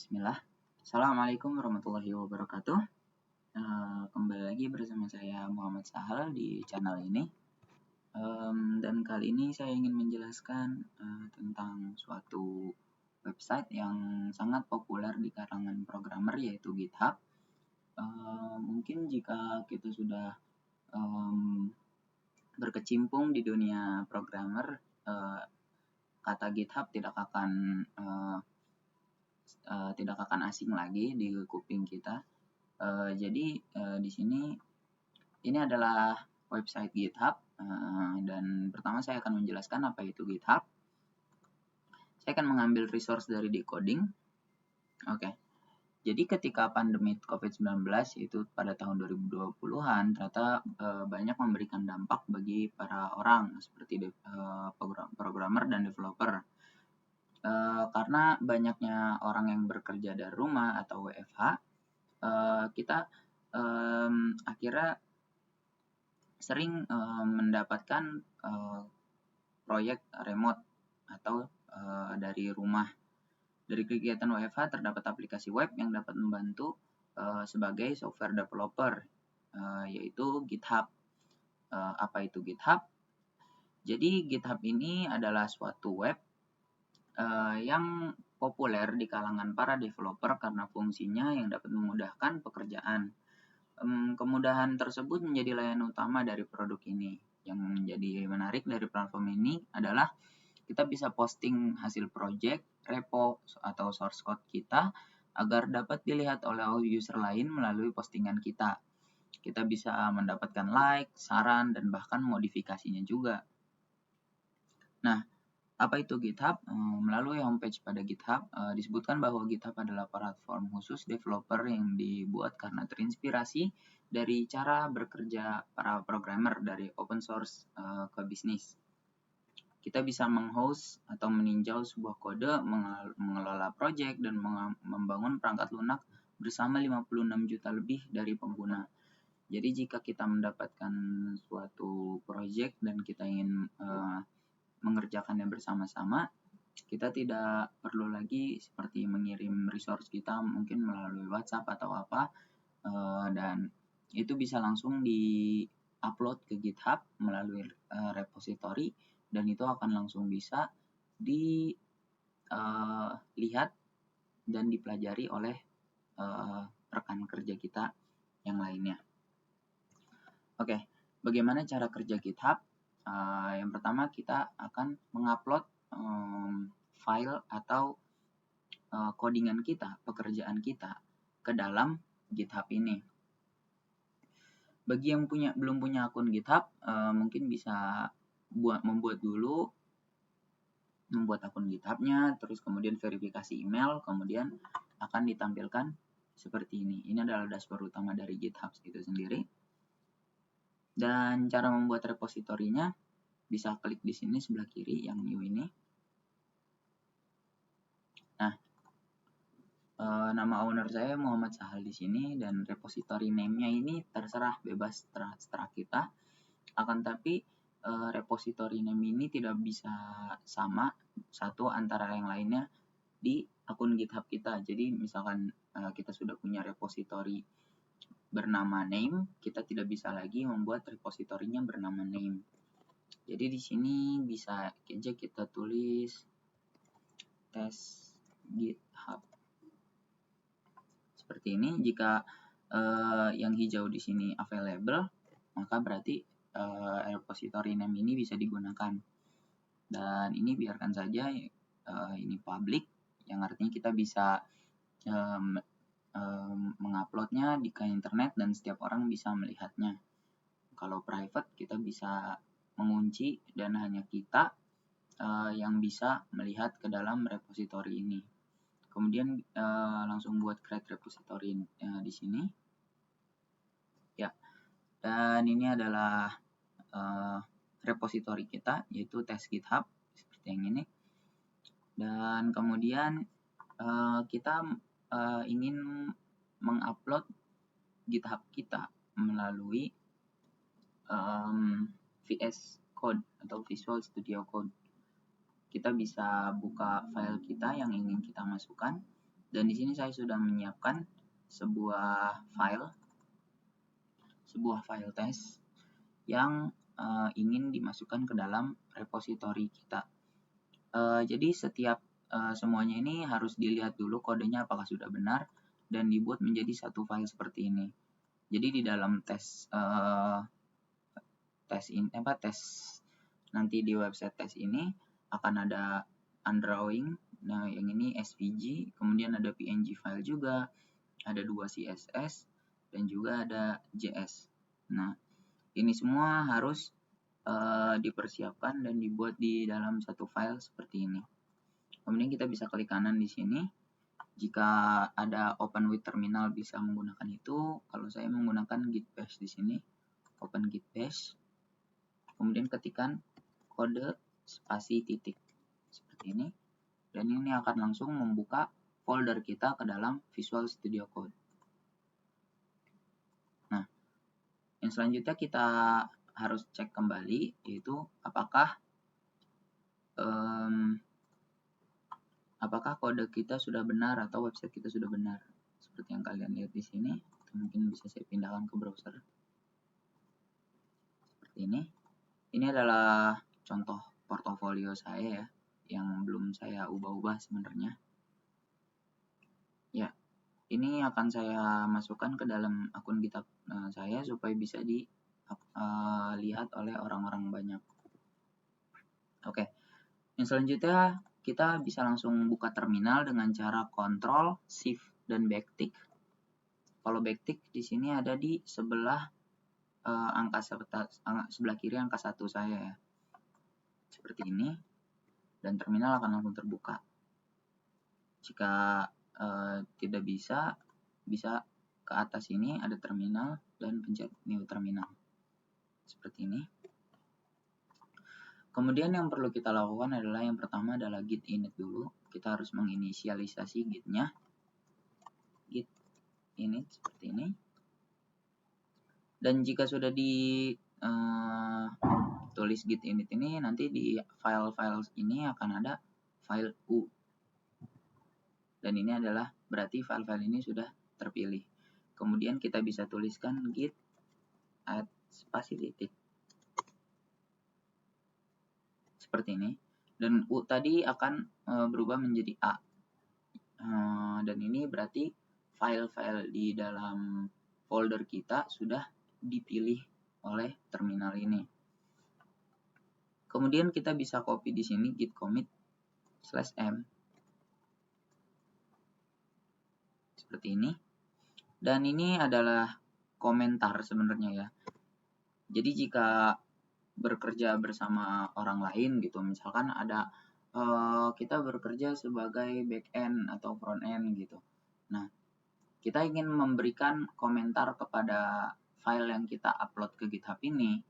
Bismillah. Assalamualaikum warahmatullahi wabarakatuh. Kembali lagi bersama saya Muhammad Sahal di channel ini. Dan kali ini saya ingin menjelaskan tentang suatu website yang sangat populer di kalangan programmer, yaitu GitHub. Mungkin jika kita sudah berkecimpung di dunia programmer, kata GitHub tidak akan asing lagi di kuping kita. Jadi di sini ini adalah website GitHub, dan pertama saya akan menjelaskan apa itu GitHub. Saya akan mengambil resource dari Decoding. Oke. Jadi ketika pandemi COVID-19 itu pada tahun 2020-an, ternyata banyak memberikan dampak bagi para orang seperti programmer dan developer. Karena banyaknya orang yang bekerja dari rumah atau WFH, kita akhirnya sering mendapatkan proyek remote atau dari rumah. Dari kegiatan WFH terdapat aplikasi web yang dapat membantu sebagai software developer, yaitu GitHub. Apa itu GitHub? Jadi GitHub ini adalah suatu web yang populer di kalangan para developer karena fungsinya yang dapat memudahkan pekerjaan. Kemudahan tersebut menjadi layanan utama dari produk ini. Yang menjadi menarik dari platform ini adalah kita bisa posting hasil project, repo, atau source code kita agar dapat dilihat oleh user lain melalui postingan kita. Kita bisa mendapatkan like, saran, dan bahkan modifikasinya juga. Nah, apa itu GitHub? Melalui homepage pada GitHub, disebutkan bahwa GitHub adalah platform khusus developer yang dibuat karena terinspirasi dari cara bekerja para programmer dari open source ke bisnis. Kita bisa menghost atau meninjau sebuah kode, mengelola project, dan membangun perangkat lunak bersama 56 juta lebih dari pengguna. Jadi jika kita mendapatkan suatu project dan kita ingin mengerjakannya bersama-sama, kita tidak perlu lagi seperti mengirim resource kita mungkin melalui WhatsApp atau apa, dan itu bisa langsung di-upload ke GitHub melalui repository, dan itu akan langsung bisa dilihat dan dipelajari oleh rekan kerja kita yang lainnya. Oke, bagaimana cara kerja GitHub? Yang pertama kita akan mengupload file atau codingan kita, pekerjaan kita ke dalam GitHub ini. Bagi yang belum punya akun GitHub, mungkin bisa membuat akun GitHub-nya, terus kemudian verifikasi email, kemudian akan ditampilkan seperti ini. Ini adalah dashboard utama dari GitHub itu sendiri. Dan cara membuat repositorinya bisa klik di sini sebelah kiri yang new ini. Nah, nama owner saya Muhammad Sahal di sini, dan repository name-nya ini terserah, bebas terserah kita. Akan tapi repository name ini tidak bisa sama satu antara yang lainnya di akun GitHub kita. Jadi misalkan kita sudah punya repository bernama name, kita tidak bisa lagi membuat repositorinya bernama name. Jadi di sini bisa aja kita tulis test GitHub seperti ini. Jika yang hijau di sini available, maka berarti repository name ini bisa digunakan. Dan ini biarkan saja ini public, yang artinya kita bisa menguploadnya ke internet dan setiap orang bisa melihatnya. Kalau private, kita bisa mengunci dan hanya kita yang bisa melihat ke dalam repository ini. Kemudian langsung buat create repository di sini. Ya, dan ini adalah repository kita, yaitu test GitHub seperti yang ini. Dan kemudian kita ingin mengupload GitHub kita melalui VS Code atau Visual Studio Code. Kita bisa buka file kita yang ingin kita masukkan, Dan di sini saya sudah menyiapkan sebuah file test yang ingin dimasukkan ke dalam repositori kita. Jadi setiap semuanya ini harus dilihat dulu kodenya apakah sudah benar dan dibuat menjadi satu file seperti ini. Jadi di dalam tes nanti di website tes ini akan ada undrawing. Nah, yang ini SVG, kemudian ada PNG file juga, ada 2 CSS dan juga ada JS. Nah, ini semua harus dipersiapkan dan dibuat di dalam satu file seperti ini. Kemudian kita bisa klik kanan di sini. Jika ada Open with Terminal bisa menggunakan itu. Kalau saya menggunakan Git Bash di sini, Open Git Bash. Kemudian ketikkan kode spasi titik seperti ini. Dan ini akan langsung membuka folder kita ke dalam Visual Studio Code. Nah, yang selanjutnya kita harus cek kembali, yaitu apakah kode kita sudah benar atau website kita sudah benar. Seperti yang kalian lihat di sini, mungkin bisa saya pindahkan ke browser. Seperti ini. Ini adalah contoh portofolio saya ya, yang belum saya ubah-ubah sebenarnya. Ya, ini akan saya masukkan ke dalam akun GitHub saya supaya bisa dilihat oleh orang-orang banyak. Oke, yang selanjutnya kita bisa langsung buka terminal dengan cara Ctrl, Shift, dan Backtick. Kalau Backtick di sini ada di sebelah sebelah kiri angka 1 saya ya. Seperti ini. Dan terminal akan langsung terbuka. Jika tidak bisa ke atas ini ada terminal dan pencet new terminal. Seperti ini. Kemudian yang perlu kita lakukan adalah yang pertama adalah git init dulu. Kita harus menginisialisasi gitnya. Git init seperti ini. Dan jika sudah tulis git init ini, nanti di file-file ini akan ada file U. Dan ini adalah berarti file-file ini sudah terpilih. Kemudian kita bisa tuliskan git add spasi titik. Seperti ini. Dan U tadi akan berubah menjadi A. Dan ini berarti file-file di dalam folder kita sudah dipilih oleh terminal ini. Kemudian kita bisa copy di sini git commit /m. Seperti ini. Dan ini adalah komentar sebenarnya ya. Jadi jika bekerja bersama orang lain gitu, misalkan ada kita bekerja sebagai back end atau front end gitu. Nah, kita ingin memberikan komentar kepada file yang kita upload ke GitHub ini.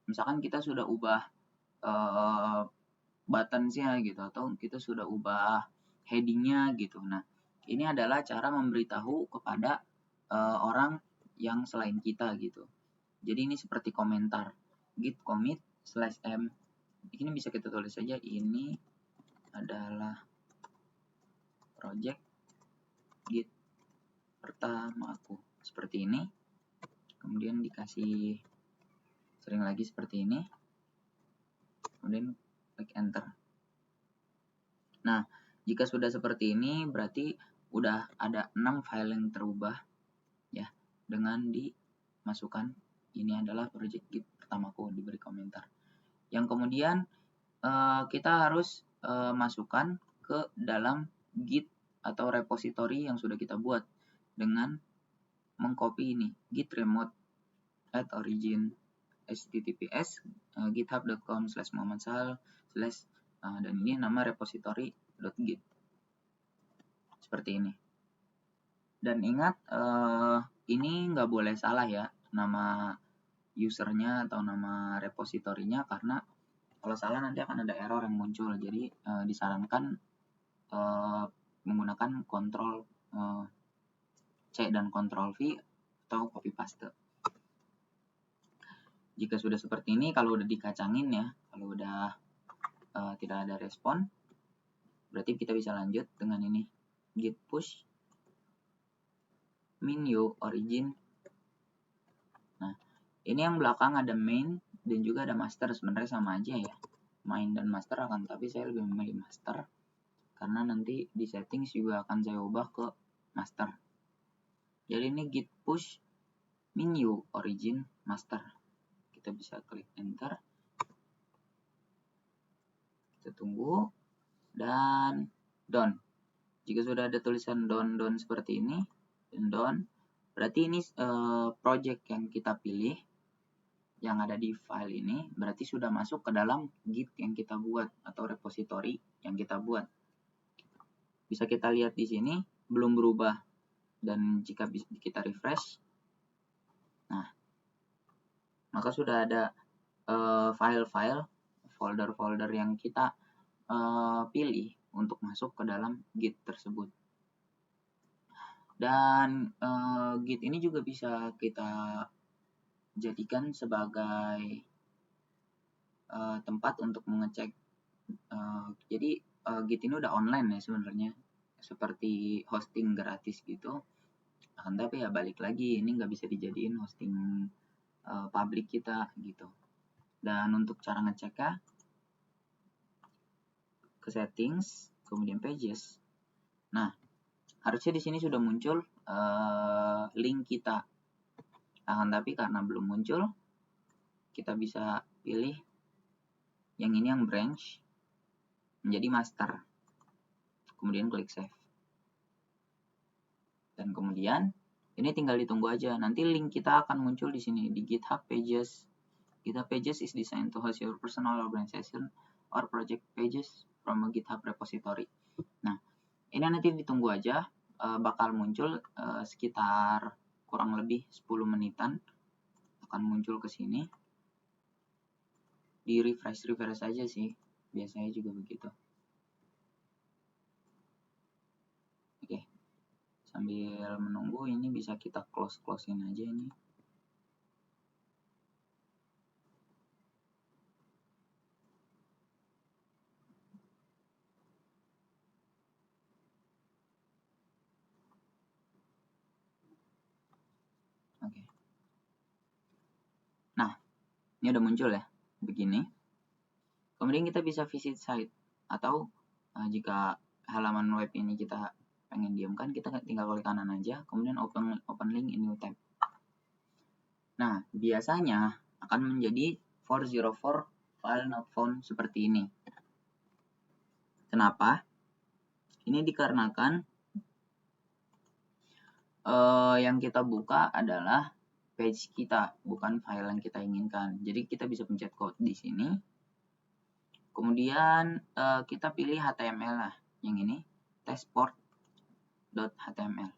Misalkan kita sudah ubah buttons-nya gitu, atau kita sudah ubah heading-nya gitu. Nah, ini adalah cara memberitahu kepada orang yang selain kita gitu. Jadi ini seperti komentar. Git commit /m. Ini bisa kita tulis saja, ini adalah project git pertama aku. Seperti ini. Kemudian dikasih sering lagi seperti ini. Kemudian klik enter. Nah, jika sudah seperti ini berarti udah ada 6 file yang terubah ya, dengan dimasukkan ini adalah project git pertamaku, diberi komentar. Yang kemudian kita harus masukkan ke dalam git atau repository yang sudah kita buat dengan mengcopy ini git remote at origin https github.com/muhammadsal/ dan ini nama repository.git. Seperti ini. Dan ingat ini nggak boleh salah ya, nama usernya atau nama repositorinya, karena kalau salah nanti akan ada error yang muncul. Jadi disarankan menggunakan Ctrl C dan Ctrl V atau copy paste. Jika sudah seperti ini, kalau udah dikacangin ya, kalau udah tidak ada respon, berarti kita bisa lanjut dengan ini, git push menu origin. Nah, ini yang belakang ada main dan juga ada master, sebenarnya sama aja ya, main dan master akan, tapi saya lebih memilih master karena nanti di settings juga akan saya ubah ke master. Jadi ini git push menu origin master. Kita bisa klik enter, kita tunggu, dan done. Jika sudah ada tulisan done seperti ini dan done, berarti ini project yang kita pilih yang ada di file ini berarti sudah masuk ke dalam Git yang kita buat atau repository yang kita buat. Bisa kita lihat di sini belum berubah, dan jika kita refresh, nah maka sudah ada file-file, folder-folder yang kita pilih untuk masuk ke dalam Git tersebut. Dan Git ini juga bisa kita jadikan sebagai tempat untuk mengecek. Jadi Git ini udah online ya sebenarnya, seperti hosting gratis gitu. Tapi ya balik lagi, ini nggak bisa dijadiin hosting publik kita gitu. Dan untuk cara ngeceknya, ke settings, kemudian pages. Nah, harusnya di sini sudah muncul link kita. Tapi karena belum muncul, kita bisa pilih yang ini, yang branch menjadi master. Kemudian klik save. Dan kemudian ini tinggal ditunggu aja. Nanti link kita akan muncul di sini di GitHub Pages. GitHub Pages is designed to host your personal organization or project pages from a GitHub repository. Nah, ini nanti ditunggu aja, bakal muncul sekitar kurang lebih 10 menitan akan muncul ke sini. Di refresh aja sih, biasanya juga begitu. Oke, sambil menunggu ini bisa kita close-in aja ini. Oke. Nah, ini udah muncul ya, begini. Kemudian kita bisa visit site, atau jika halaman web ini kita pengen diamkan, kita tinggal klik kanan aja, kemudian open link in new tab. Nah, biasanya akan menjadi 404 file not found seperti ini. Kenapa? Ini dikarenakan yang kita buka adalah page kita, bukan file yang kita inginkan. Jadi kita bisa pencet code di sini. Kemudian kita pilih HTML lah, yang ini, testport.html.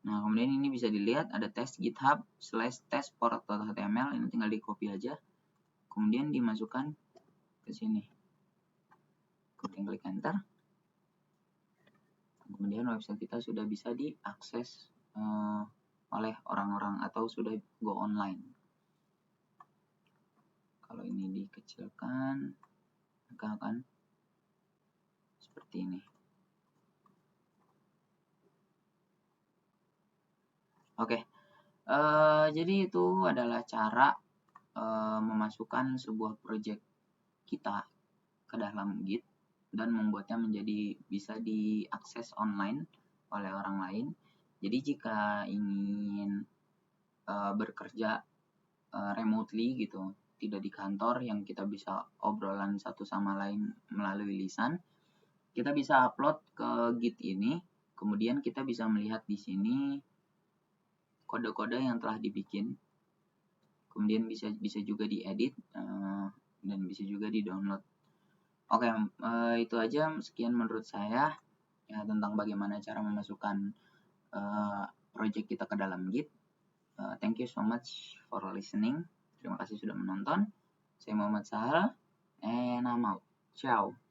Nah, kemudian ini bisa dilihat ada test github/testport.html, ini tinggal di copy aja. Kemudian dimasukkan ke sini. Kemudian klik enter. Kemudian website kita sudah bisa diakses oleh orang-orang atau sudah go online. Kalau ini dikecilkan, maka akan seperti ini. Oke, jadi itu adalah cara memasukkan sebuah project kita ke dalam Git dan membuatnya menjadi bisa diakses online oleh orang lain. Jadi jika ingin bekerja remotely gitu, tidak di kantor yang kita bisa obrolan satu sama lain melalui lisan, kita bisa upload ke Git ini, kemudian kita bisa melihat di sini kode-kode yang telah dibikin, kemudian bisa juga diedit dan bisa juga di-download. Oke, itu aja, sekian menurut saya ya tentang bagaimana cara memasukkan project kita ke dalam Git. Thank you so much for listening. Terima kasih sudah menonton. Saya Muhammad Sahal, and I'm out. Ciao.